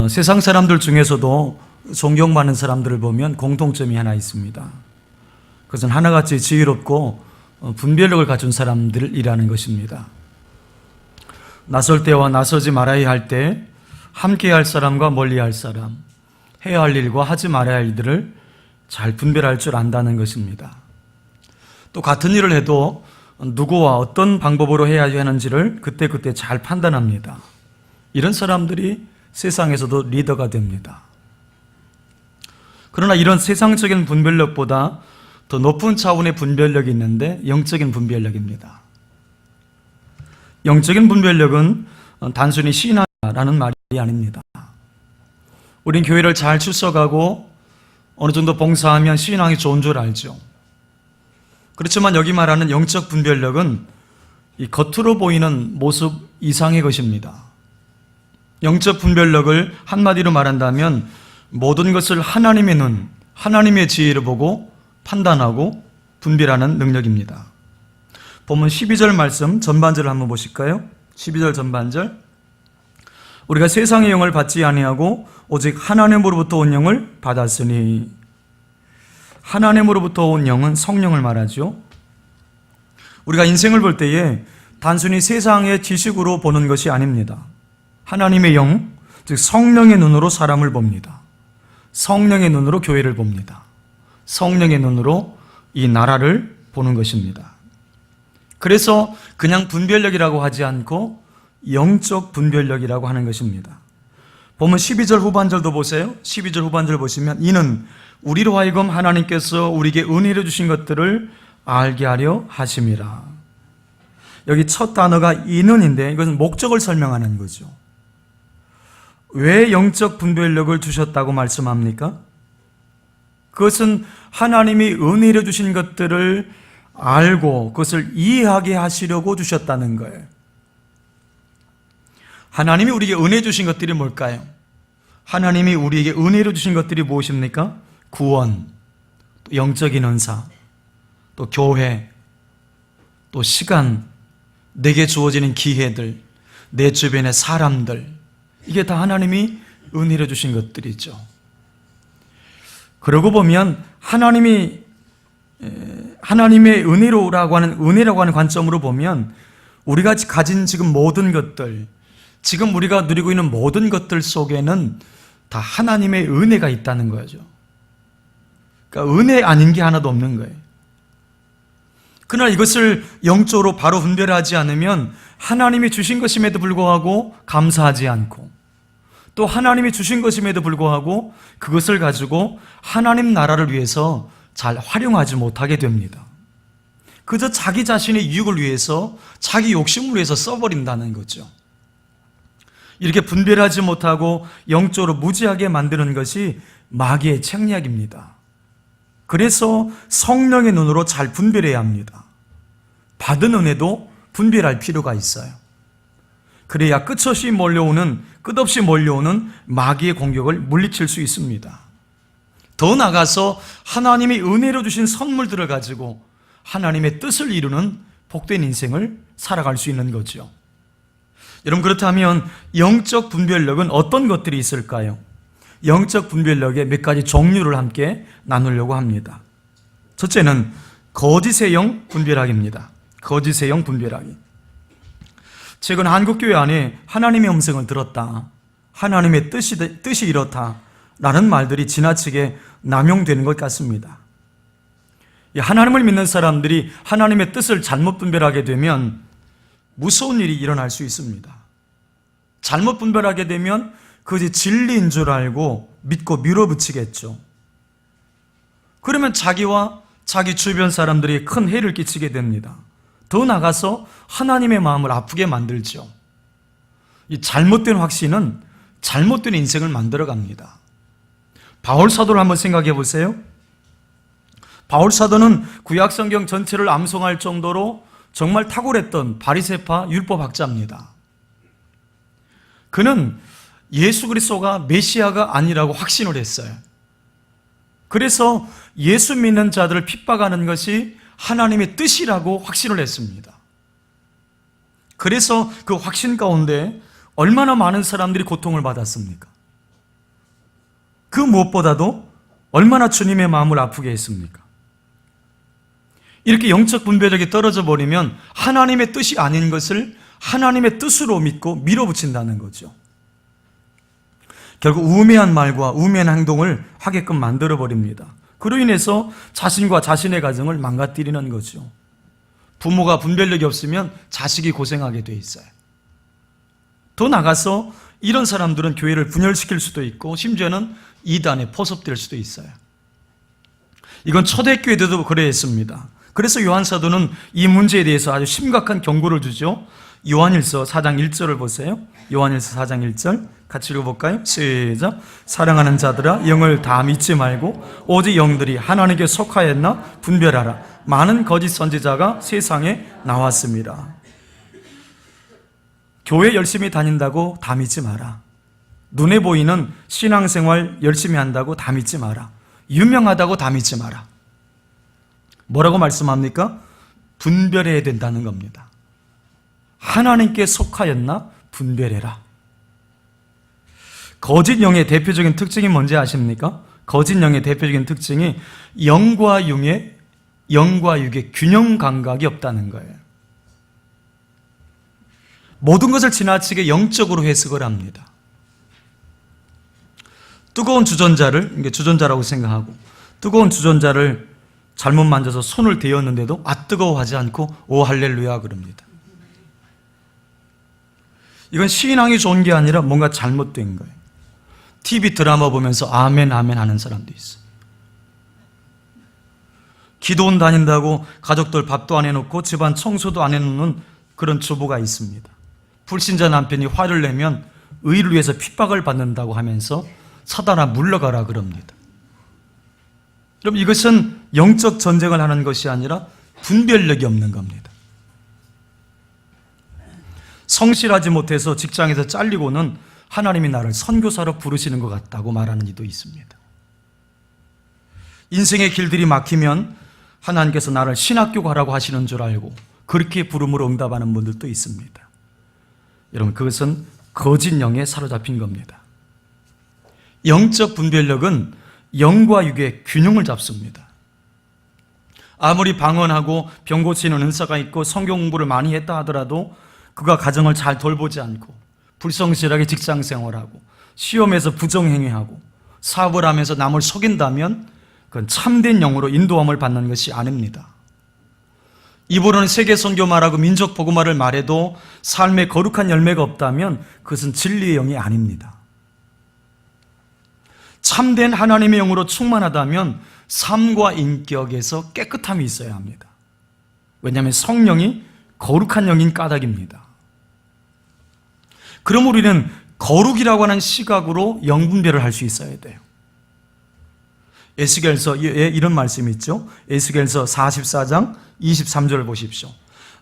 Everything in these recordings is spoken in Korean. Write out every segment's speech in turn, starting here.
세상 사람들 중에서도 존경받는 사람들을 보면 공통점이 하나 있습니다. 그것은 하나같이 지혜롭고 분별력을 갖춘 사람들이라는 것입니다. 나설 때와 나서지 말아야 할 때, 함께 할 사람과 멀리 할 사람, 해야 할 일과 하지 말아야 할 일들을 잘 분별할 줄 안다는 것입니다. 또 같은 일을 해도 누구와 어떤 방법으로 해야 하는지를 그때그때 잘 판단합니다. 이런 사람들이 세상에서도 리더가 됩니다. 그러나 이런 세상적인 분별력보다 더 높은 차원의 분별력이 있는데 영적인 분별력입니다. 영적인 분별력은 단순히 신앙이라는 말이 아닙니다. 우린 교회를 잘 출석하고 어느 정도 봉사하면 신앙이 좋은 줄 알죠. 그렇지만 여기 말하는 영적 분별력은 이 겉으로 보이는 모습 이상의 것입니다. 영적 분별력을 한마디로 말한다면 모든 것을 하나님의 눈, 하나님의 지혜를 보고 판단하고 분별하는 능력입니다. 본문 12절 말씀 전반절을 한번 보실까요? 12절 전반절. 우리가 세상의 영을 받지 아니하고 오직 하나님으로부터 온 영을 받았으니. 하나님으로부터 온 영은 성령을 말하죠. 우리가 인생을 볼 때에 단순히 세상의 지식으로 보는 것이 아닙니다. 하나님의 영, 즉 성령의 눈으로 사람을 봅니다. 성령의 눈으로 교회를 봅니다. 성령의 눈으로 이 나라를 보는 것입니다. 그래서 그냥 분별력이라고 하지 않고 영적 분별력이라고 하는 것입니다. 보면 12절 후반절도 보세요. 12절 후반절 보시면 이는 우리로 하여금 하나님께서 우리에게 은혜로 주신 것들을 알게 하려 하심이라. 여기 첫 단어가 이는인데 이것은 목적을 설명하는 거죠. 왜 영적 분별력을 주셨다고 말씀합니까? 그것은 하나님이 은혜로 주신 것들을 알고 그것을 이해하게 하시려고 주셨다는 거예요. 하나님이 우리에게 은혜 주신 것들이 뭘까요? 하나님이 우리에게 은혜로 주신 것들이 무엇입니까? 구원, 또 영적인 은사, 또 교회, 또 시간, 내게 주어지는 기회들, 내 주변의 사람들, 이게 다 하나님이 은혜로 주신 것들이죠. 그러고 보면 하나님의 은혜라고 하는 관점으로 보면 우리가 가진 지금 모든 것들, 지금 우리가 누리고 있는 모든 것들 속에는 다 하나님의 은혜가 있다는 거죠. 그러니까 은혜 아닌 게 하나도 없는 거예요. 그러나 이것을 영적으로 바로 분별하지 않으면 하나님이 주신 것임에도 불구하고 감사하지 않고 또 하나님이 주신 것임에도 불구하고 그것을 가지고 하나님 나라를 위해서 잘 활용하지 못하게 됩니다. 그저 자기 자신의 유익을 위해서 자기 욕심을 위해서 써버린다는 거죠. 이렇게 분별하지 못하고 영적으로 무지하게 만드는 것이 마귀의 책략입니다. 그래서 성령의 눈으로 잘 분별해야 합니다. 받은 은혜도 분별할 필요가 있어요. 그래야 끝없이 몰려오는 마귀의 공격을 물리칠 수 있습니다. 더 나아가서 하나님이 은혜로 주신 선물들을 가지고 하나님의 뜻을 이루는 복된 인생을 살아갈 수 있는 거죠. 여러분, 그렇다면 영적 분별력은 어떤 것들이 있을까요? 영적 분별력의 몇 가지 종류를 함께 나누려고 합니다. 첫째는 거짓의 영 분별하기입니다. 거짓의 영 분별하기. 최근 한국교회 안에 하나님의 음성을 들었다, 하나님의 뜻이 이렇다 라는 말들이 지나치게 남용되는 것 같습니다. 하나님을 믿는 사람들이 하나님의 뜻을 잘못 분별하게 되면 무서운 일이 일어날 수 있습니다. 잘못 분별하게 되면 그것이 진리인 줄 알고 믿고 밀어붙이겠죠. 그러면 자기와 자기 주변 사람들이 큰 해를 끼치게 됩니다. 더 나아가서 하나님의 마음을 아프게 만들죠. 이 잘못된 확신은 잘못된 인생을 만들어갑니다. 바울 사도를 한번 생각해 보세요. 바울 사도는 구약 성경 전체를 암송할 정도로 정말 탁월했던 바리새파 율법학자입니다. 그는 예수 그리스도가 메시아가 아니라고 확신을 했어요. 그래서 예수 믿는 자들을 핍박하는 것이 하나님의 뜻이라고 확신을 했습니다. 그래서 그 확신 가운데 얼마나 많은 사람들이 고통을 받았습니까? 그 무엇보다도 얼마나 주님의 마음을 아프게 했습니까? 이렇게 영적 분별력이 떨어져 버리면 하나님의 뜻이 아닌 것을 하나님의 뜻으로 믿고 밀어붙인다는 거죠. 결국 우매한 말과 우매한 행동을 하게끔 만들어 버립니다. 그로 인해서 자신과 자신의 가정을 망가뜨리는 거죠. 부모가 분별력이 없으면 자식이 고생하게 돼 있어요. 더 나가서 이런 사람들은 교회를 분열시킬 수도 있고 심지어는 이단에 포섭될 수도 있어요. 이건 초대교회들도 그래했습니다. 그래서 요한사도는 이 문제에 대해서 아주 심각한 경고를 주죠. 요한일서 4장 1절을 보세요. 요한일서 4장 1절 같이 읽어볼까요? 시작. 사랑하는 자들아 영을 다 믿지 말고 오직 영들이 하나님께 속하였나 분별하라. 많은 거짓 선지자가 세상에 나왔습니다. 교회 열심히 다닌다고 다 믿지 마라. 눈에 보이는 신앙생활 열심히 한다고 다 믿지 마라. 유명하다고 다 믿지 마라. 뭐라고 말씀합니까? 분별해야 된다는 겁니다. 하나님께 속하였나 분별해라. 거짓 영의 대표적인 특징이 뭔지 아십니까? 거짓 영의 대표적인 특징이 영과 육의 균형 감각이 없다는 거예요. 모든 것을 지나치게 영적으로 해석을 합니다. 뜨거운 주전자를, 이게 주전자라고 생각하고, 뜨거운 주전자를 잘못 만져서 손을 대었는데도 뜨거워하지 않고 오 할렐루야 그럽니다. 이건 신앙이 좋은 게 아니라 뭔가 잘못된 거예요. TV 드라마 보면서 아멘 아멘 하는 사람도 있어요. 기도원 다닌다고 가족들 밥도 안 해놓고 집안 청소도 안 해놓는 그런 주부가 있습니다. 불신자 남편이 화를 내면 의를 위해서 핍박을 받는다고 하면서 사단아 물러가라 그럽니다. 그럼 이것은 영적 전쟁을 하는 것이 아니라 분별력이 없는 겁니다. 성실하지 못해서 직장에서 잘리고는 하나님이 나를 선교사로 부르시는 것 같다고 말하는 이도 있습니다. 인생의 길들이 막히면 하나님께서 나를 신학교 가라고 하시는 줄 알고 그렇게 부름으로 응답하는 분들도 있습니다. 여러분, 그것은 거짓 영에 사로잡힌 겁니다. 영적 분별력은 영과 육의 균형을 잡습니다. 아무리 방언하고 병 고치는 은사가 있고 성경 공부를 많이 했다 하더라도 그가 가정을 잘 돌보지 않고 불성실하게 직장 생활하고 시험에서 부정행위하고 사업을 하면서 남을 속인다면 그건 참된 영으로 인도함을 받는 것이 아닙니다. 입으로는 세계 선교 말하고 민족 복음화를 말해도 삶에 거룩한 열매가 없다면 그것은 진리의 영이 아닙니다. 참된 하나님의 영으로 충만하다면 삶과 인격에서 깨끗함이 있어야 합니다. 왜냐하면 성령이 거룩한 영인 까닭입니다. 그럼 우리는 거룩이라고 하는 시각으로 영분별을 할 수 있어야 돼요. 에스겔서에 이런 말씀이 있죠. 에스겔서 44장 23절을 보십시오.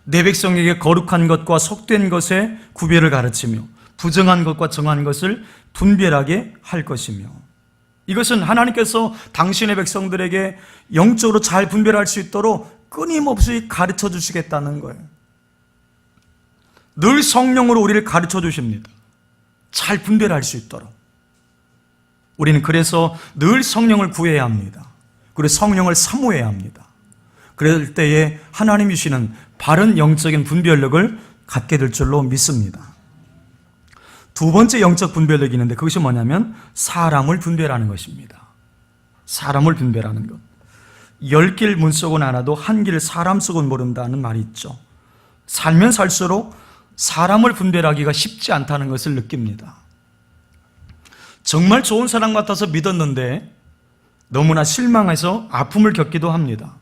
내 백성에게 거룩한 것과 속된 것의 구별을 가르치며 부정한 것과 정한 것을 분별하게 할 것이며, 이것은 하나님께서 당신의 백성들에게 영적으로 잘 분별할 수 있도록 끊임없이 가르쳐 주시겠다는 거예요. 늘 성령으로 우리를 가르쳐 주십니다. 잘 분별할 수 있도록. 우리는 그래서 늘 성령을 구해야 합니다. 그리고 성령을 사모해야 합니다. 그럴 때에 하나님이 주시는 바른 영적인 분별력을 갖게 될 줄로 믿습니다. 두 번째 영적 분별력이 있는데 그것이 뭐냐면 사람을 분별하는 것입니다. 사람을 분별하는 것. 10길 문 속은 알아도 한 길 사람 속은 모른다는 말이 있죠. 살면 살수록 사람을 분별하기가 쉽지 않다는 것을 느낍니다. 정말 좋은 사람 같아서 믿었는데 너무나 실망해서 아픔을 겪기도 합니다.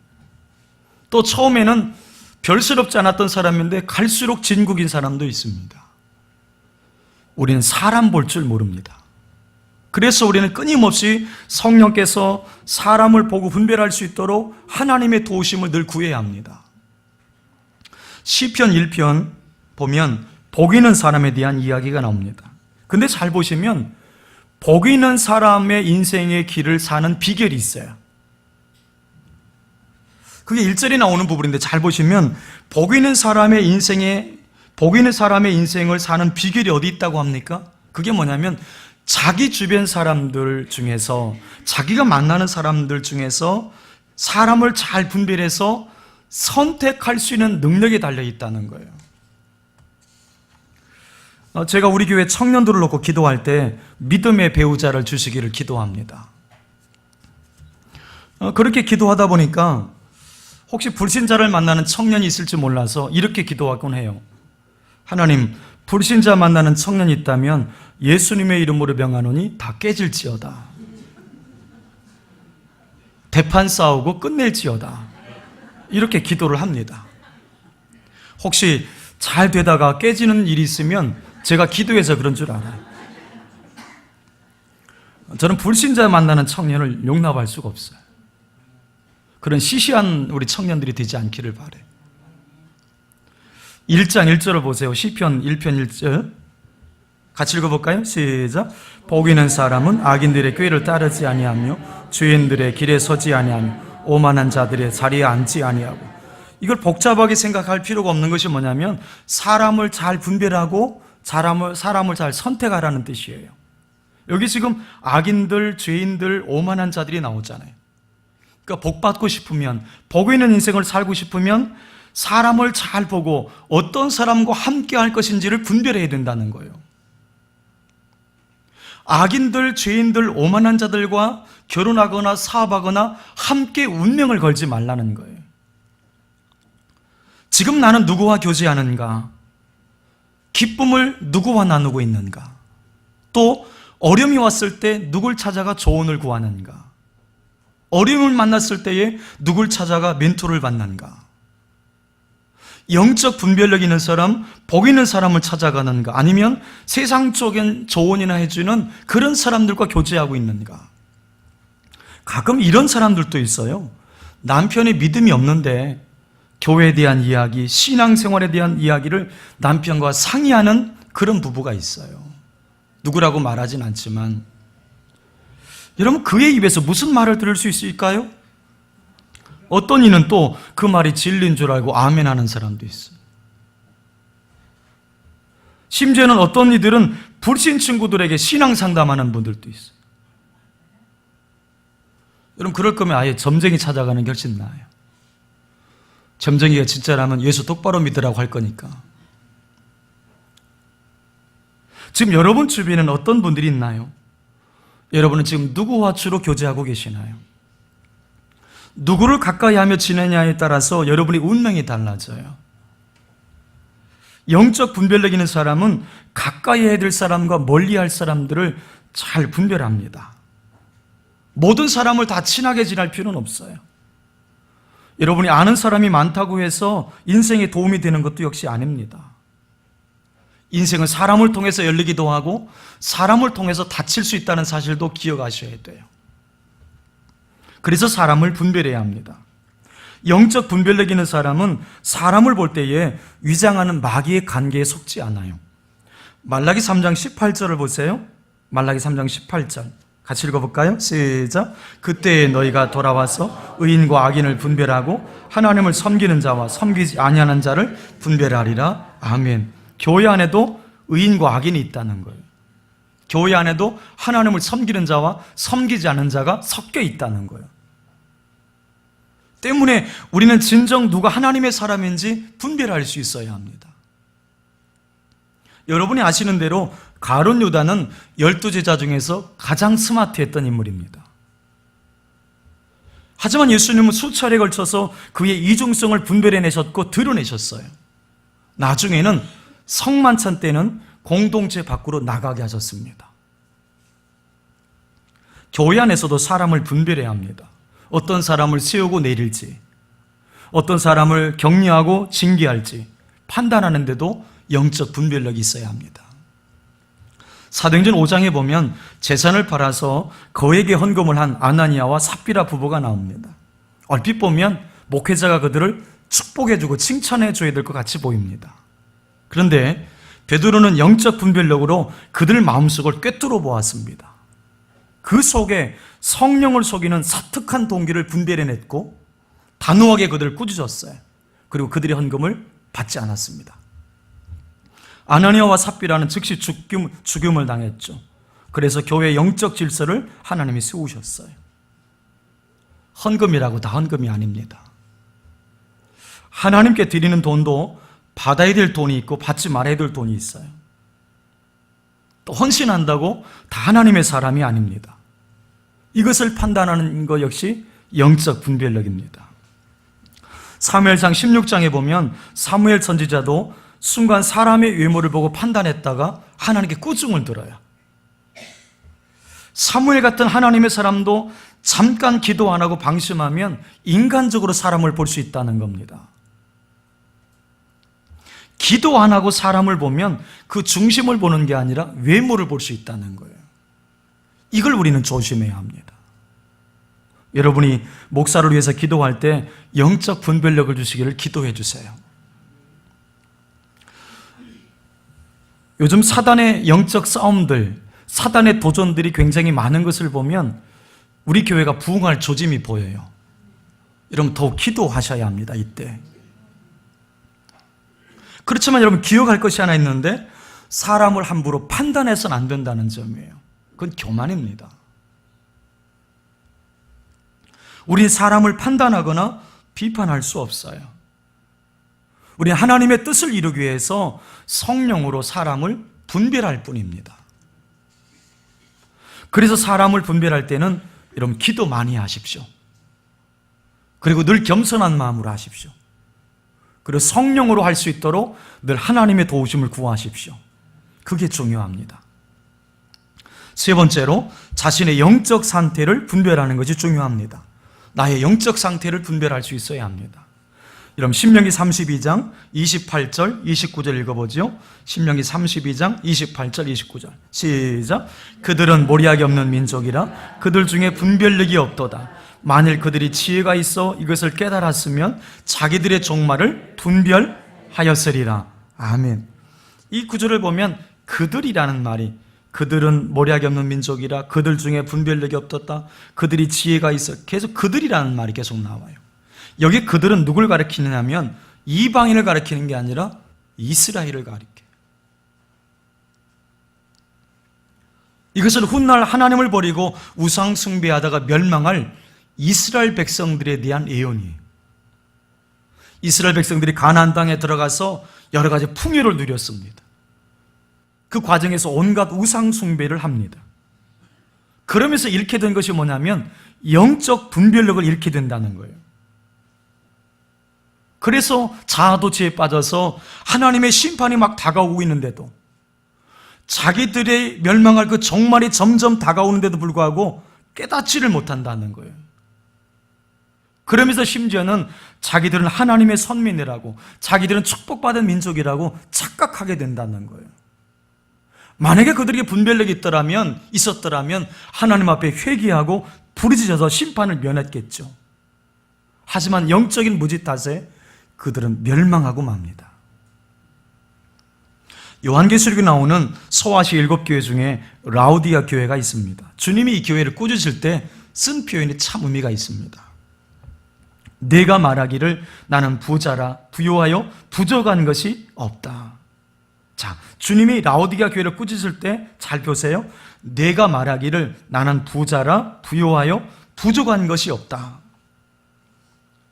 또 처음에는 별스럽지 않았던 사람인데 갈수록 진국인 사람도 있습니다. 우리는 사람 볼 줄 모릅니다. 그래서 우리는 끊임없이 성령께서 사람을 보고 분별할 수 있도록 하나님의 도우심을 늘 구해야 합니다. 시편 1편 보면 복 있는 사람에 대한 이야기가 나옵니다. 근데 잘 보시면 복 있는 사람의 인생의 길을 사는 비결이 있어요. 그게 1절에 나오는 부분인데 잘 보시면 복 있는 사람의 인생을 사는 비결이 어디 있다고 합니까? 그게 뭐냐면 자기 주변 사람들 중에서, 자기가 만나는 사람들 중에서 사람을 잘 분별해서 선택할 수 있는 능력이 달려 있다는 거예요. 제가 우리 교회 청년들을 놓고 기도할 때 믿음의 배우자를 주시기를 기도합니다. 그렇게 기도하다 보니까 혹시 불신자를 만나는 청년이 있을지 몰라서 이렇게 기도하곤 해요. 하나님, 불신자 만나는 청년이 있다면 예수님의 이름으로 명하노니 다 깨질지어다. 대판 싸우고 끝낼지어다. 이렇게 기도를 합니다. 혹시 잘 되다가 깨지는 일이 있으면 제가 기도해서 그런 줄 알아요. 저는 불신자 만나는 청년을 용납할 수가 없어요. 그런 시시한 우리 청년들이 되지 않기를 바라요. 1장 1절을 보세요. 시편 1편 1절 같이 읽어볼까요? 시작. 복 있는 사람은 악인들의 꾀를 따르지 아니하며 죄인들의 길에 서지 아니하며 오만한 자들의 자리에 앉지 아니하고. 이걸 복잡하게 생각할 필요가 없는 것이 뭐냐면 사람을 잘 분별하고 사람을 잘 선택하라는 뜻이에요. 여기 지금 악인들, 죄인들, 오만한 자들이 나오잖아요. 그러니까 복 받고 싶으면, 복 있는 인생을 살고 싶으면 사람을 잘 보고 어떤 사람과 함께 할 것인지를 분별해야 된다는 거예요. 악인들, 죄인들, 오만한 자들과 결혼하거나 사업하거나 함께 운명을 걸지 말라는 거예요. 지금 나는 누구와 교제하는가? 기쁨을 누구와 나누고 있는가? 또 어려움이 왔을 때 누굴 찾아가 조언을 구하는가? 어려움을 만났을 때에 누굴 찾아가 멘토를 받는가? 영적 분별력 있는 사람, 복 있는 사람을 찾아가는가? 아니면 세상적인 조언이나 해주는 그런 사람들과 교제하고 있는가? 가끔 이런 사람들도 있어요. 남편이 믿음이 없는데 교회에 대한 이야기, 신앙생활에 대한 이야기를 남편과 상의하는 그런 부부가 있어요. 누구라고 말하진 않지만 여러분, 그의 입에서 무슨 말을 들을 수 있을까요? 어떤 이는 또 그 말이 진리인 줄 알고 아멘하는 사람도 있어요. 심지어는 어떤 이들은 불신 친구들에게 신앙 상담하는 분들도 있어요. 여러분, 그럴 거면 아예 점쟁이 찾아가는 게 훨씬 나아요. 점쟁이가 진짜라면 예수 똑바로 믿으라고 할 거니까. 지금 여러분 주변에는 어떤 분들이 있나요? 여러분은 지금 누구와 주로 교제하고 계시나요? 누구를 가까이 하며 지내냐에 따라서 여러분의 운명이 달라져요. 영적 분별력 있는 사람은 가까이 해야 될 사람과 멀리 할 사람들을 잘 분별합니다. 모든 사람을 다 친하게 지낼 필요는 없어요. 여러분이 아는 사람이 많다고 해서 인생에 도움이 되는 것도 역시 아닙니다. 인생은 사람을 통해서 열리기도 하고 사람을 통해서 다칠 수 있다는 사실도 기억하셔야 돼요. 그래서 사람을 분별해야 합니다. 영적 분별력 있는 사람은 사람을 볼 때에 위장하는 마귀의 관계에 속지 않아요. 말라기 3장 18절을 보세요. 말라기 3장 18절 같이 읽어볼까요? 시작. 그때 너희가 돌아와서 의인과 악인을 분별하고 하나님을 섬기는 자와 섬기지 아니하는 자를 분별하리라. 아멘. 교회 안에도 의인과 악인이 있다는 거예요. 교회 안에도 하나님을 섬기는 자와 섬기지 않는 자가 섞여 있다는 거예요. 때문에 우리는 진정 누가 하나님의 사람인지 분별할 수 있어야 합니다. 여러분이 아시는 대로 가룟 유다는 12제자 중에서 가장 스마트했던 인물입니다. 하지만 예수님은 수차례에 걸쳐서 그의 이중성을 분별해내셨고 드러내셨어요. 나중에는 성만찬 때는 공동체 밖으로 나가게 하셨습니다. 교회 안에서도 사람을 분별해야 합니다. 어떤 사람을 세우고 내릴지, 어떤 사람을 격려하고 징계할지 판단하는 데도 영적 분별력이 있어야 합니다. 사도행전 5장에 보면 재산을 팔아서 거액의 헌금을 한 아나니아와 삽비라 부부가 나옵니다. 얼핏 보면 목회자가 그들을 축복해주고 칭찬해줘야 될 것 같이 보입니다. 그런데 베드로는 영적 분별력으로 그들 마음속을 꿰뚫어 보았습니다. 그 속에 성령을 속이는 사특한 동기를 분별해냈고 단호하게 그들을 꾸짖었어요. 그리고 그들의 헌금을 받지 않았습니다. 아나니아와 삽비라는 즉시 죽임을 당했죠. 그래서 교회의 영적 질서를 하나님이 세우셨어요. 헌금이라고 다 헌금이 아닙니다. 하나님께 드리는 돈도 받아야 될 돈이 있고 받지 말아야 될 돈이 있어요. 또 헌신한다고 다 하나님의 사람이 아닙니다. 이것을 판단하는 것 역시 영적 분별력입니다. 사무엘상 16장에 보면 사무엘 선지자도 순간 사람의 외모를 보고 판단했다가 하나님께 꾸중을 들어요. 사무엘 같은 하나님의 사람도 잠깐 기도 안 하고 방심하면 인간적으로 사람을 볼 수 있다는 겁니다. 기도 안 하고 사람을 보면 그 중심을 보는 게 아니라 외모를 볼 수 있다는 거예요. 이걸 우리는 조심해야 합니다. 여러분이 목사를 위해서 기도할 때 영적 분별력을 주시기를 기도해 주세요. 요즘 사단의 영적 싸움들, 사단의 도전들이 굉장히 많은 것을 보면 우리 교회가 부흥할 조짐이 보여요. 여러분 더욱 기도하셔야 합니다. 이때. 그렇지만 여러분 기억할 것이 하나 있는데 사람을 함부로 판단해서는 안 된다는 점이에요. 그건 교만입니다. 우리는 사람을 판단하거나 비판할 수 없어요. 우리는 하나님의 뜻을 이루기 위해서 성령으로 사람을 분별할 뿐입니다. 그래서 사람을 분별할 때는 여러분 기도 많이 하십시오. 그리고 늘 겸손한 마음으로 하십시오. 그리고 성령으로 할 수 있도록 늘 하나님의 도우심을 구하십시오. 그게 중요합니다. 세 번째로 자신의 영적 상태를 분별하는 것이 중요합니다. 나의 영적 상태를 분별할 수 있어야 합니다. 여러분 신명기 32장 28절 29절 읽어보죠. 신명기 32장 28절 29절 시작. 그들은 모리학이 없는 민족이라 그들 중에 분별력이 없도다. 만일 그들이 지혜가 있어 이것을 깨달았으면 자기들의 종말을 분별하였으리라. 아멘. 이 구절을 보면 그들이라는 말이, 그들은 모략이 없는 민족이라 그들 중에 분별력이 없었다. 그들이 지혜가 있어, 계속 그들이라는 말이 계속 나와요. 여기 그들은 누굴 가리키느냐면 이방인을 가리키는 게 아니라 이스라엘을 가리켜요. 이것을 훗날 하나님을 버리고 우상 숭배하다가 멸망할 이스라엘 백성들에 대한 예언이에요. 이스라엘 백성들이 가나안 땅에 들어가서 여러 가지 풍요를 누렸습니다. 그 과정에서 온갖 우상 숭배를 합니다. 그러면서 잃게 된 것이 뭐냐면 영적 분별력을 잃게 된다는 거예요. 그래서 자아도취에 빠져서 하나님의 심판이 막 다가오고 있는데도, 자기들의 멸망할 그 종말이 점점 다가오는데도 불구하고 깨닫지를 못한다는 거예요. 그러면서 심지어는 자기들은 하나님의 선민이라고, 자기들은 축복받은 민족이라고 착각하게 된다는 거예요. 만약에 그들에게 분별력이 있었더라면 하나님 앞에 회개하고 부르짖어서 심판을 면했겠죠. 하지만 영적인 무지 탓에 그들은 멸망하고 맙니다. 요한계시록에 나오는 소아시 7교회 중에 라우디아 교회가 있습니다. 주님이 이 교회를 꾸짖을 때 쓴 표현이 참 의미가 있습니다. 내가 말하기를 나는 부자라 부요하여 부족한 것이 없다. 자, 주님이 라우디아 교회를 꾸짖을 때 잘 보세요. 내가 말하기를 나는 부자라 부요하여 부족한 것이 없다.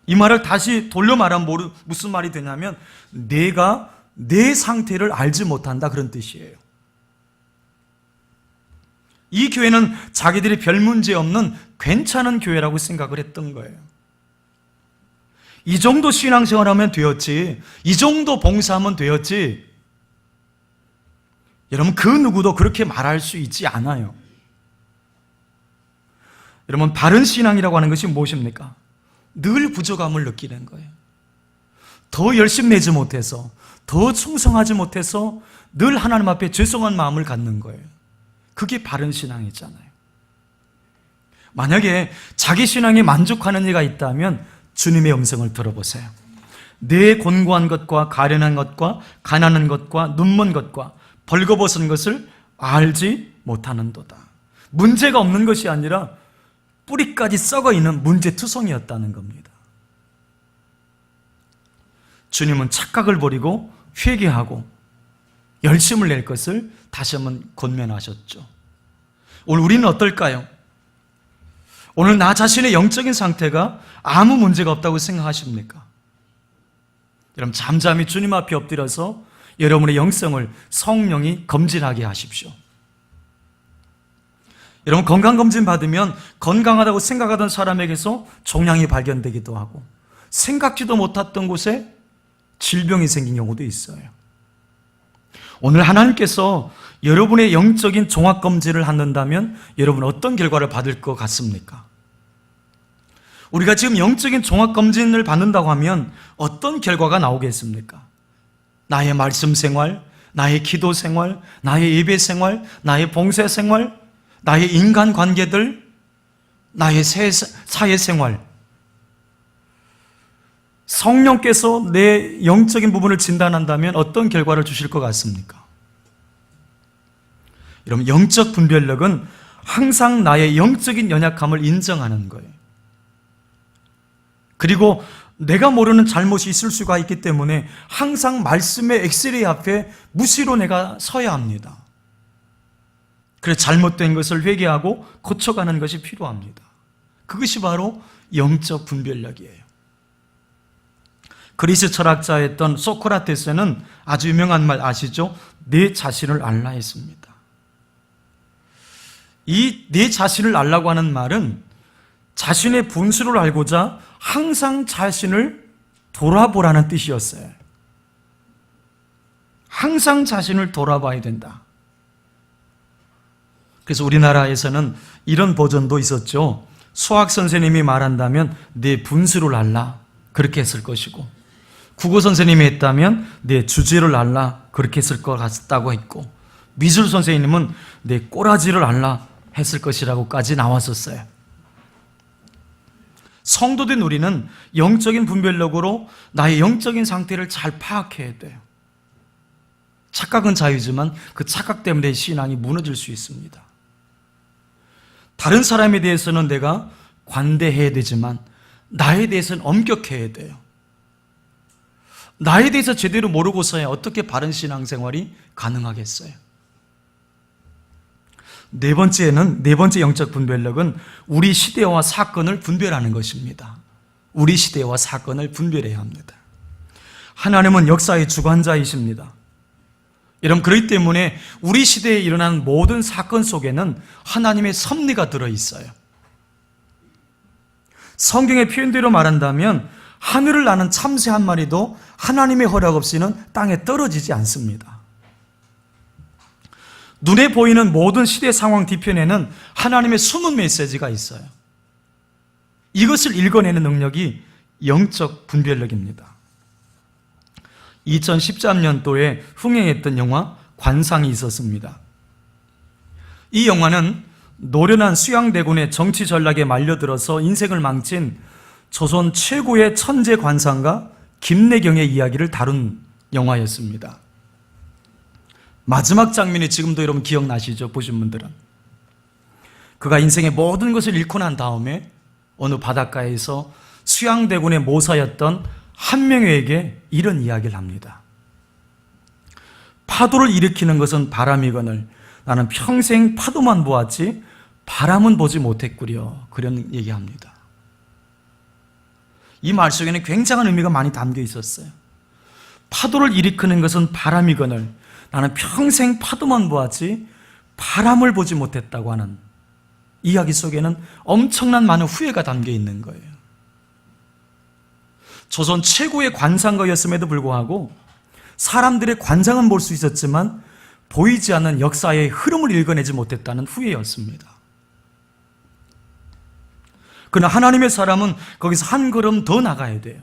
이 말을 다시 돌려 말하면 무슨 말이 되냐면 내가 내 상태를 알지 못한다, 그런 뜻이에요. 이 교회는 자기들이 별 문제 없는 괜찮은 교회라고 생각을 했던 거예요. 이 정도 신앙생활하면 되었지, 이 정도 봉사하면 되었지. 여러분, 그 누구도 그렇게 말할 수 있지 않아요. 여러분, 바른 신앙이라고 하는 것이 무엇입니까? 늘 부족함을 느끼는 거예요. 더 열심히 내지 못해서, 더 충성하지 못해서 늘 하나님 앞에 죄송한 마음을 갖는 거예요. 그게 바른 신앙이잖아요. 만약에 자기 신앙에 만족하는 이가 있다면 주님의 음성을 들어보세요. 내 곤고한 것과 가련한 것과 가난한 것과 눈먼 것과 벌거벗은 것을 알지 못하는도다. 문제가 없는 것이 아니라 뿌리까지 썩어 있는 문제투성이었다는 겁니다. 주님은 착각을 버리고 회개하고 열심을 낼 것을 다시 한번 권면하셨죠. 오늘 우리는 어떨까요? 오늘 나 자신의 영적인 상태가 아무 문제가 없다고 생각하십니까? 여러분, 잠잠히 주님 앞에 엎드려서 여러분의 영성을 성령이 검진하게 하십시오. 여러분, 건강검진 받으면 건강하다고 생각하던 사람에게서 종양이 발견되기도 하고, 생각지도 못했던 곳에 질병이 생긴 경우도 있어요. 오늘 하나님께서 여러분의 영적인 종합검진을 한다면 여러분은 어떤 결과를 받을 것 같습니까? 우리가 지금 영적인 종합검진을 받는다고 하면 어떤 결과가 나오겠습니까? 나의 말씀 생활, 나의 기도 생활, 나의 예배 생활, 나의 봉사 생활, 나의 인간 관계들, 나의 사회 생활. 성령께서 내 영적인 부분을 진단한다면 어떤 결과를 주실 것 같습니까? 여러분, 영적 분별력은 항상 나의 영적인 연약함을 인정하는 거예요. 그리고 내가 모르는 잘못이 있을 수가 있기 때문에 항상 말씀의 엑스레이 앞에 무시로 내가 서야 합니다. 그래서 잘못된 것을 회개하고 고쳐가는 것이 필요합니다. 그것이 바로 영적 분별력이에요. 그리스 철학자였던 소크라테스는 아주 유명한 말 아시죠? 내 자신을 알라 했습니다. 이 내 자신을 알라고 하는 말은 자신의 분수를 알고자 항상 자신을 돌아보라는 뜻이었어요. 항상 자신을 돌아봐야 된다. 그래서 우리나라에서는 이런 버전도 있었죠. 수학 선생님이 말한다면 내 분수를 알라, 그렇게 했을 것이고, 국어 선생님이 했다면 내 주제를 알라, 그렇게 했을 것 같다고 했고, 미술 선생님은 내 꼬라지를 알라 했을 것이라고까지 나왔었어요. 성도된 우리는 영적인 분별력으로 나의 영적인 상태를 잘 파악해야 돼요. 착각은 자유지만 그 착각 때문에 신앙이 무너질 수 있습니다. 다른 사람에 대해서는 내가 관대해야 되지만 나에 대해서는 엄격해야 돼요. 나에 대해서 제대로 모르고서야 어떻게 바른 신앙생활이 가능하겠어요? 네 번째 영적 분별력은 우리 시대와 사건을 분별하는 것입니다. 우리 시대와 사건을 분별해야 합니다. 하나님은 역사의 주관자이십니다. 여러분, 그렇기 때문에 우리 시대에 일어나는 모든 사건 속에는 하나님의 섭리가 들어있어요. 성경의 표현대로 말한다면 하늘을 나는 참새 한 마리도 하나님의 허락 없이는 땅에 떨어지지 않습니다. 눈에 보이는 모든 시대 상황 뒤편에는 하나님의 숨은 메시지가 있어요. 이것을 읽어내는 능력이 영적 분별력입니다. 2013년도에 흥행했던 영화 관상이 있었습니다. 이 영화는 노련한 수양대군의 정치 전략에 말려들어서 인생을 망친 조선 최고의 천재 관상가 김내경의 이야기를 다룬 영화였습니다. 마지막 장면이 지금도 여러분 기억나시죠? 보신 분들은. 그가 인생의 모든 것을 잃고 난 다음에 어느 바닷가에서 수양대군의 모사였던 한명회에게 이런 이야기를 합니다. 파도를 일으키는 것은 바람이거늘 나는 평생 파도만 보았지 바람은 보지 못했구려. 그런 얘기합니다. 이 말 속에는 굉장한 의미가 많이 담겨 있었어요. 파도를 일으키는 것은 바람이거늘 나는 평생 파도만 보았지 바람을 보지 못했다고 하는 이야기 속에는 엄청난 많은 후회가 담겨 있는 거예요. 조선 최고의 관상가였음에도 불구하고 사람들의 관상은 볼 수 있었지만 보이지 않는 역사의 흐름을 읽어내지 못했다는 후회였습니다. 그러나 하나님의 사람은 거기서 한 걸음 더 나가야 돼요.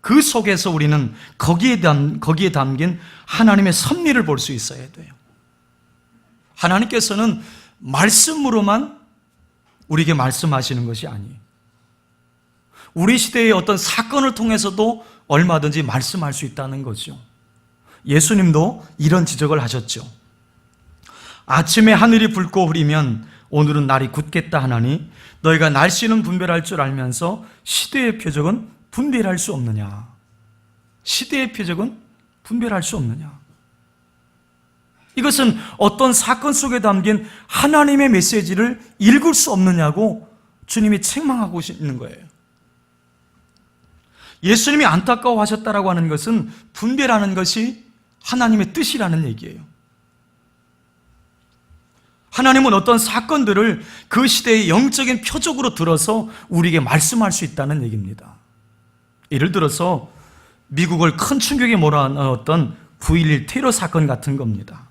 그 속에서 우리는 거기에 담긴 하나님의 섭리를 볼 수 있어야 돼요. 하나님께서는 말씀으로만 우리에게 말씀하시는 것이 아니에요. 우리 시대의 어떤 사건을 통해서도 얼마든지 말씀할 수 있다는 거죠. 예수님도 이런 지적을 하셨죠. 아침에 하늘이 붉고 흐리면 오늘은 날이 굳겠다 하나니 너희가 날씨는 분별할 줄 알면서 시대의 표적은 분별할 수 없느냐? 시대의 표적은 분별할 수 없느냐? 이것은 어떤 사건 속에 담긴 하나님의 메시지를 읽을 수 없느냐고 주님이 책망하고 있는 거예요. 예수님이 안타까워하셨다라고 하는 것은 분별하는 것이 하나님의 뜻이라는 얘기예요. 하나님은 어떤 사건들을 그 시대의 영적인 표적으로 들어서 우리에게 말씀할 수 있다는 얘기입니다. 예를 들어서 미국을 큰 충격에 몰아넣었던 9.11 테러 사건 같은 겁니다.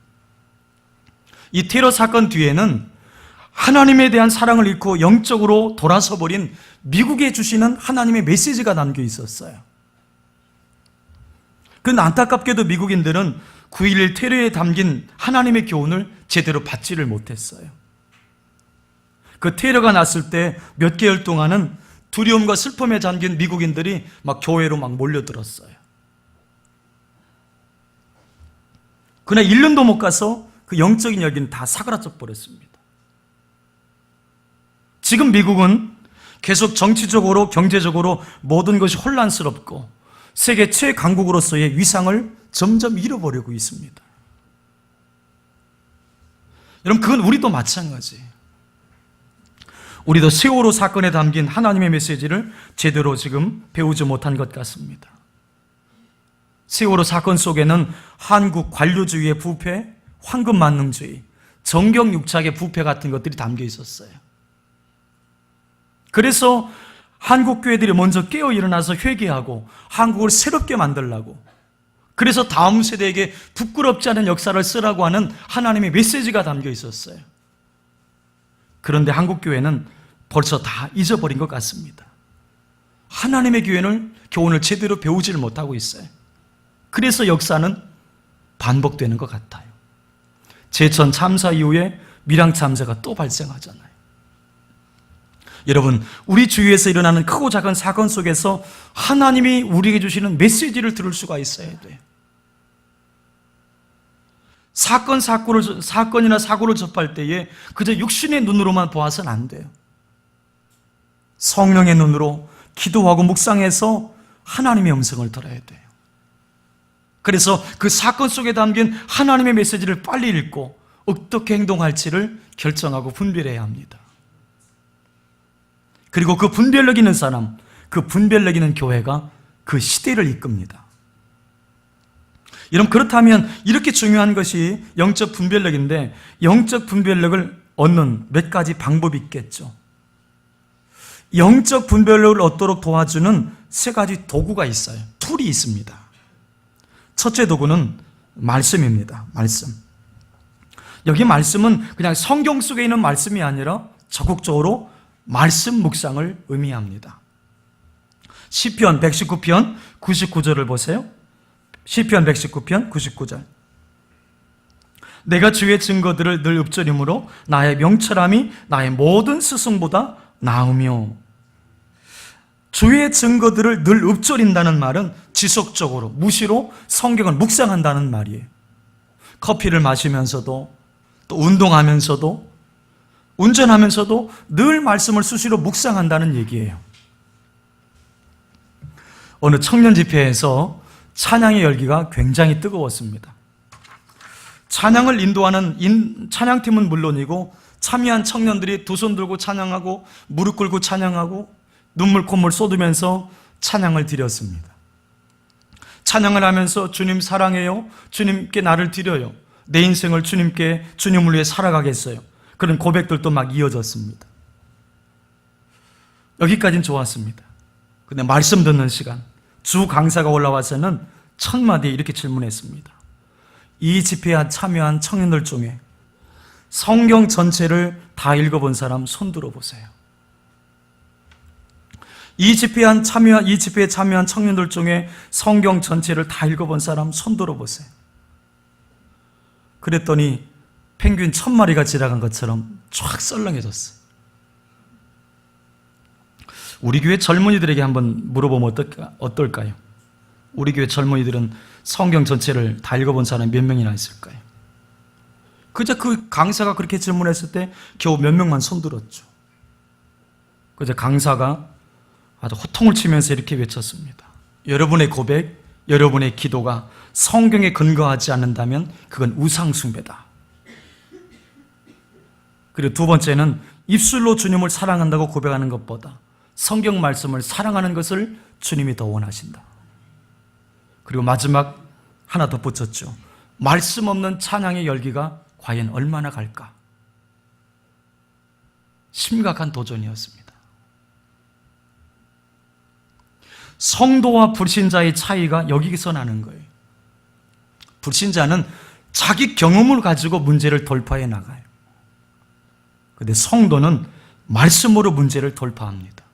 이 테러 사건 뒤에는 하나님에 대한 사랑을 잃고 영적으로 돌아서 버린 미국에 주시는 하나님의 메시지가 담겨 있었어요. 그런데 안타깝게도 미국인들은 9.11 테러에 담긴 하나님의 교훈을 제대로 받지를 못했어요. 그 테러가 났을 때 몇 개월 동안은 두려움과 슬픔에 잠긴 미국인들이 막 교회로 막 몰려들었어요. 그러나 1년도 못 가서 그 영적인 열기는 다 사그라져 버렸습니다. 지금 미국은 계속 정치적으로 경제적으로 모든 것이 혼란스럽고 세계 최강국으로서의 위상을 점점 잃어버리고 있습니다. 여러분, 그건 우리도 마찬가지예요. 우리도 세월호 사건에 담긴 하나님의 메시지를 제대로 지금 배우지 못한 것 같습니다. 세월호 사건 속에는 한국 관료주의의 부패, 황금만능주의, 정경육착의 부패 같은 것들이 담겨 있었어요. 그래서 한국 교회들이 먼저 깨어 일어나서 회개하고 한국을 새롭게 만들려고, 그래서 다음 세대에게 부끄럽지 않은 역사를 쓰라고 하는 하나님의 메시지가 담겨 있었어요. 그런데 한국 교회는 벌써 다 잊어버린 것 같습니다. 하나님의 교훈을 제대로 배우지를 못하고 있어요. 그래서 역사는 반복되는 것 같아요. 제천 참사 이후에 밀양 참사가 또 발생하잖아요. 여러분, 우리 주위에서 일어나는 크고 작은 사건 속에서 하나님이 우리에게 주시는 메시지를 들을 수가 있어야 돼요. 사건이나 사고를 접할 때에 그저 육신의 눈으로만 보아서는 안 돼요. 성령의 눈으로 기도하고 묵상해서 하나님의 음성을 들어야 돼요. 그래서 그 사건 속에 담긴 하나님의 메시지를 빨리 읽고 어떻게 행동할지를 결정하고 분별해야 합니다. 그리고 그 분별력 있는 사람, 그 분별력 있는 교회가 그 시대를 이끕니다. 여러분, 그렇다면 이렇게 중요한 것이 영적 분별력인데, 영적 분별력을 얻는 몇 가지 방법이 있겠죠. 영적 분별력을 얻도록 도와주는 세 가지 도구가 있어요. 툴이 있습니다. 첫째 도구는 말씀입니다. 말씀. 여기 말씀은 그냥 성경 속에 있는 말씀이 아니라 적극적으로 말씀 묵상을 의미합니다. 시편 119편 99절을 보세요. 시편 119편 99절. 내가 주의 증거들을 늘 읊조림으로 나의 명철함이 나의 모든 스승보다 나으며. 주의 증거들을 늘 읊조린다는 말은 지속적으로, 무시로 성경을 묵상한다는 말이에요. 커피를 마시면서도, 또 운동하면서도, 운전하면서도 늘 말씀을 수시로 묵상한다는 얘기예요. 어느 청년 집회에서 찬양의 열기가 굉장히 뜨거웠습니다. 찬양을 인도하는 찬양팀은 물론이고 참여한 청년들이 두 손 들고 찬양하고 무릎 꿇고 찬양하고 눈물 콧물 쏟으면서 찬양을 드렸습니다. 찬양을 하면서 주님 사랑해요, 주님께 나를 드려요, 내 인생을 주님을 위해 살아가겠어요, 그런 고백들도 막 이어졌습니다. 여기까지는 좋았습니다. 근데 말씀 듣는 시간, 주 강사가 올라와서는 첫 마디에 이렇게 질문했습니다. 이 집회에 참여한 청년들 중에 성경 전체를 다 읽어본 사람 손 들어보세요. 이 집회에 참여한 청년들 중에 성경 전체를 다 읽어본 사람 손 들어보세요. 그랬더니 펭귄 1000마리가 지나간 것처럼 쫙 썰렁해졌어요. 우리 교회 젊은이들에게 한번 물어보면 어떨까요? 우리 교회 젊은이들은 성경 전체를 다 읽어본 사람이 몇 명이나 있을까요? 그저 그 강사가 그렇게 질문했을 때 겨우 몇 명만 손들었죠. 그저 강사가 아주 호통을 치면서 이렇게 외쳤습니다. 여러분의 고백, 여러분의 기도가 성경에 근거하지 않는다면 그건 우상숭배다. 그리고 두 번째는 입술로 주님을 사랑한다고 고백하는 것보다 성경 말씀을 사랑하는 것을 주님이 더 원하신다. 그리고 마지막 하나 덧붙였죠. 말씀 없는 찬양의 열기가 과연 얼마나 갈까? 심각한 도전이었습니다. 성도와 불신자의 차이가 여기서 나는 거예요. 불신자는 자기 경험을 가지고 문제를 돌파해 나가요. 그런데 성도는 말씀으로 문제를 돌파합니다.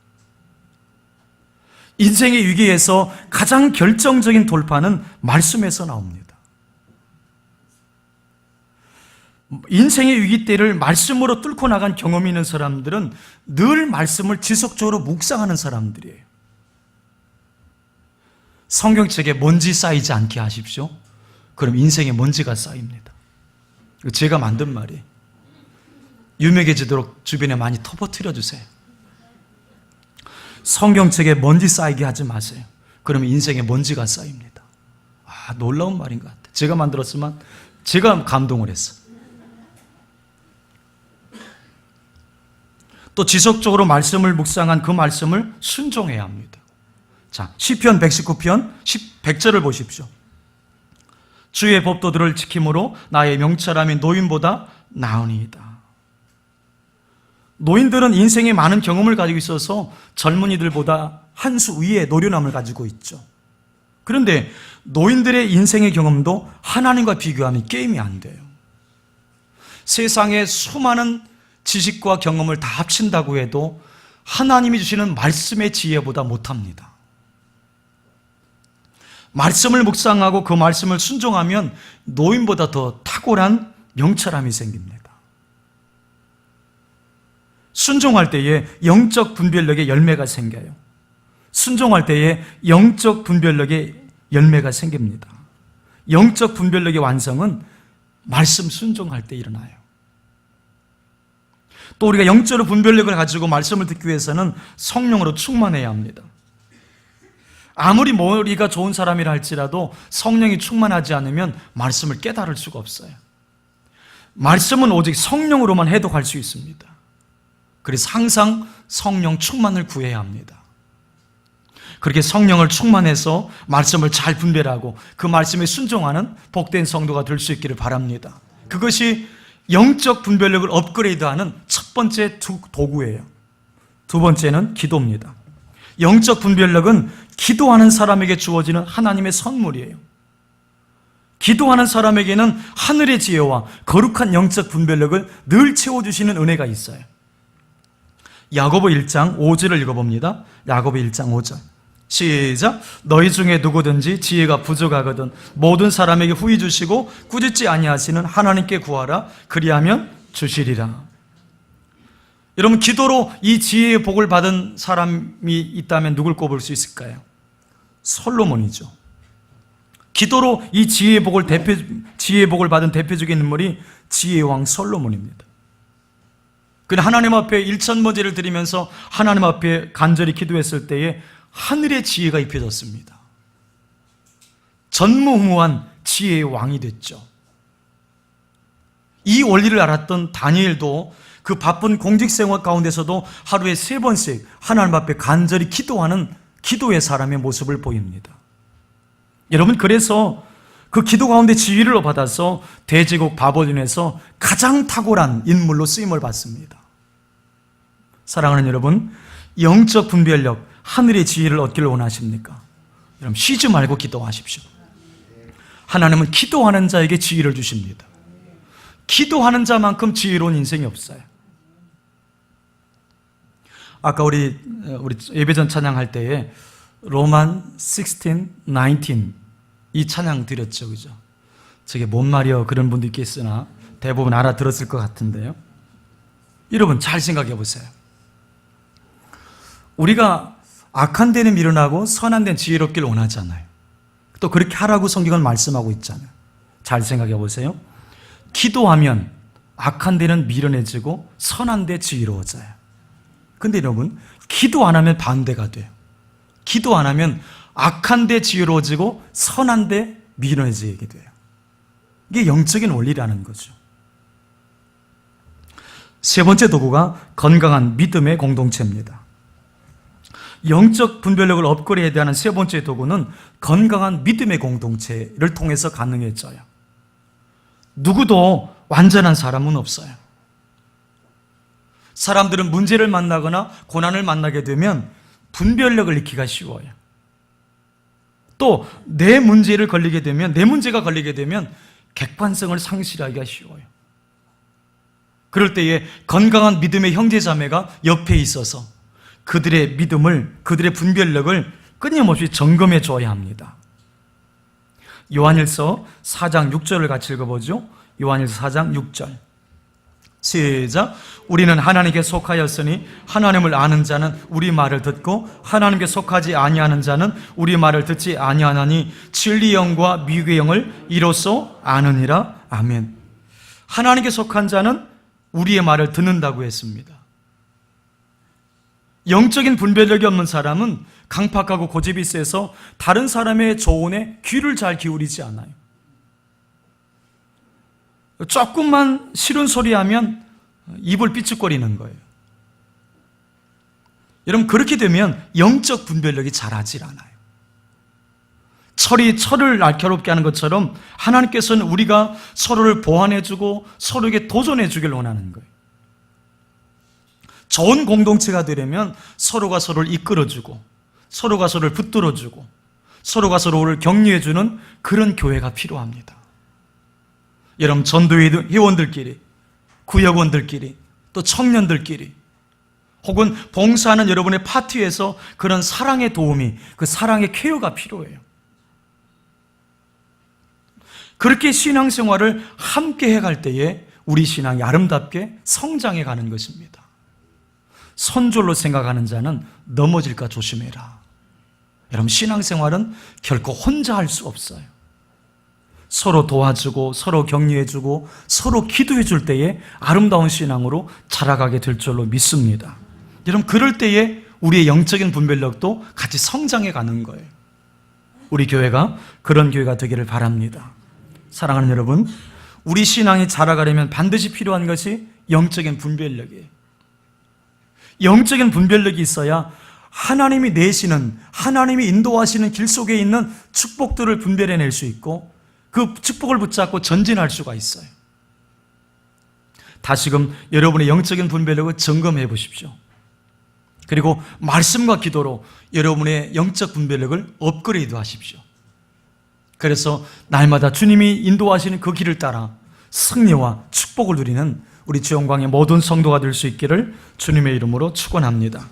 인생의 위기에서 가장 결정적인 돌파는 말씀에서 나옵니다. 인생의 위기 때를 말씀으로 뚫고 나간 경험이 있는 사람들은 늘 말씀을 지속적으로 묵상하는 사람들이에요. 성경책에 먼지 쌓이지 않게 하십시오. 그럼 인생에 먼지가 쌓입니다. 제가 만든 말이에요. 유명해지도록 주변에 많이 터부뜨려 주세요. 성경책에 먼지 쌓이게 하지 마세요. 그러면 인생에 먼지가 쌓입니다. 놀라운 말인 것 같아요. 제가 만들었지만 제가 감동을 했어요. 또 지속적으로 말씀을 묵상한 그 말씀을 순종해야 합니다. 자, 시편 119편 100절을 보십시오. 주의 법도들을 지킴으로 나의 명철함이 노인보다 나으니이다. 노인들은 인생에 많은 경험을 가지고 있어서 젊은이들보다 한 수 위의 노련함을 가지고 있죠. 그런데 노인들의 인생의 경험도 하나님과 비교하면 게임이 안 돼요. 세상에 수많은 지식과 경험을 다 합친다고 해도 하나님이 주시는 말씀의 지혜보다 못합니다. 말씀을 묵상하고 그 말씀을 순종하면 노인보다 더 탁월한 명철함이 생깁니다. 순종할 때에 영적 분별력의 열매가 생겨요. 순종할 때에 영적 분별력의 열매가 생깁니다. 영적 분별력의 완성은 말씀 순종할 때 일어나요. 또 우리가 영적으로 분별력을 가지고 말씀을 듣기 위해서는 성령으로 충만해야 합니다. 아무리 머리가 좋은 사람이라 할지라도 성령이 충만하지 않으면 말씀을 깨달을 수가 없어요. 말씀은 오직 성령으로만 해독할 수 있습니다. 그래서 항상 성령 충만을 구해야 합니다. 그렇게 성령을 충만해서 말씀을 잘 분별하고 그 말씀에 순종하는 복된 성도가 될 수 있기를 바랍니다. 그것이 영적 분별력을 업그레이드하는 첫 번째 도구예요. 두 번째는 기도입니다. 영적 분별력은 기도하는 사람에게 주어지는 하나님의 선물이에요. 기도하는 사람에게는 하늘의 지혜와 거룩한 영적 분별력을 늘 채워주시는 은혜가 있어요. 야고보 1장 5절을 읽어봅니다. 야고보 1장 5절 시작. 너희 중에 누구든지 지혜가 부족하거든 모든 사람에게 후히 주시고 꾸짖지 아니하시는 하나님께 구하라. 그리하면 주시리라. 여러분, 기도로 이 지혜의 복을 받은 사람이 있다면 누굴 꼽을 수 있을까요? 솔로몬이죠. 기도로 이 지혜의 복을 받은 대표적인 인물이 지혜의 왕 솔로몬입니다. 그는 하나님 앞에 일천번제를 드리면서 하나님 앞에 간절히 기도했을 때에 하늘의 지혜가 입혀졌습니다. 전무후무한 지혜의 왕이 됐죠. 이 원리를 알았던 다니엘도 그 바쁜 공직생활 가운데서도 하루에 3번씩 하나님 앞에 간절히 기도하는 기도의 사람의 모습을 보입니다. 여러분, 그래서 그 기도 가운데 지휘를 받아서 대제국 바벨론에서 가장 탁월한 인물로 쓰임을 받습니다. 사랑하는 여러분, 영적 분별력, 하늘의 지혜를 얻기를 원하십니까? 여러분, 쉬지 말고 기도하십시오. 하나님은 기도하는 자에게 지혜를 주십니다. 기도하는 자만큼 지혜로운 인생이 없어요. 아까 우리 예배전 찬양할 때에 로만 16, 19 이 찬양 드렸죠, 그죠? 저게 뭔 말이요? 그런 분도 있겠으나 대부분 알아들었을 것 같은데요. 여러분, 잘 생각해 보세요. 우리가 악한 데는 미련하고 선한 데는 지혜롭기를 원하잖아요. 또 그렇게 하라고 성경은 말씀하고 있잖아요. 잘 생각해 보세요. 기도하면 악한 데는 미련해지고 선한 데 지혜로워져요. 근데 여러분, 기도 안 하면 반대가 돼요. 기도 안 하면 악한 데 지혜로워지고 선한 데 미련해지게 돼요. 이게 영적인 원리라는 거죠. 세 번째 도구가 건강한 믿음의 공동체입니다. 영적 분별력을 업그레이드해야 하는 세 번째 도구는 건강한 믿음의 공동체를 통해서 가능해져요. 누구도 완전한 사람은 없어요. 사람들은 문제를 만나거나 고난을 만나게 되면 분별력을 잃기가 쉬워요. 또 내 문제가 걸리게 되면 객관성을 상실하기가 쉬워요. 그럴 때에 건강한 믿음의 형제자매가 옆에 있어서 그들의 믿음을, 그들의 분별력을 끊임없이 점검해 줘야 합니다. 요한일서 4장 6절을 같이 읽어보죠. 요한일서 4장 6절 시작. 우리는 하나님께 속하였으니 하나님을 아는 자는 우리 말을 듣고 하나님께 속하지 아니하는 자는 우리 말을 듣지 아니하나니 진리의 영과 미혹의 영을 이로써 아느니라. 아멘. 하나님께 속한 자는 우리의 말을 듣는다고 했습니다. 영적인 분별력이 없는 사람은 강팍하고 고집이 세서 다른 사람의 조언에 귀를 잘 기울이지 않아요. 조금만 싫은 소리 하면 입을 삐죽거리는 거예요. 여러분, 그렇게 되면 영적 분별력이 자라질 않아요. 철을 날카롭게 하는 것처럼 하나님께서는 우리가 서로를 보완해주고 서로에게 도전해주길 원하는 거예요. 좋은 공동체가 되려면 서로가 서로를 이끌어주고 서로가 서로를 붙들어주고 서로가 서로를 격려해주는 그런 교회가 필요합니다. 여러분, 전도회 회원들끼리, 구역원들끼리, 또 청년들끼리, 혹은 봉사하는 여러분의 파티에서 그런 사랑의 도움이, 그 사랑의 케어가 필요해요. 그렇게 신앙생활을 함께 해갈 때에 우리 신앙이 아름답게 성장해 가는 것입니다. 선졸로 생각하는 자는 넘어질까 조심해라. 여러분, 신앙생활은 결코 혼자 할 수 없어요. 서로 도와주고 서로 격려해주고 서로 기도해줄 때에 아름다운 신앙으로 자라가게 될 줄로 믿습니다. 여러분, 그럴 때에 우리의 영적인 분별력도 같이 성장해 가는 거예요. 우리 교회가 그런 교회가 되기를 바랍니다. 사랑하는 여러분, 우리 신앙이 자라가려면 반드시 필요한 것이 영적인 분별력이에요. 영적인 분별력이 있어야 하나님이 내시는, 하나님이 인도하시는 길 속에 있는 축복들을 분별해낼 수 있고 그 축복을 붙잡고 전진할 수가 있어요. 다시금 여러분의 영적인 분별력을 점검해 보십시오. 그리고 말씀과 기도로 여러분의 영적 분별력을 업그레이드 하십시오. 그래서 날마다 주님이 인도하시는 그 길을 따라 승리와 축복을 누리는 우리 지원광의 모든 성도가 될 수 있기를 주님의 이름으로 축원합니다.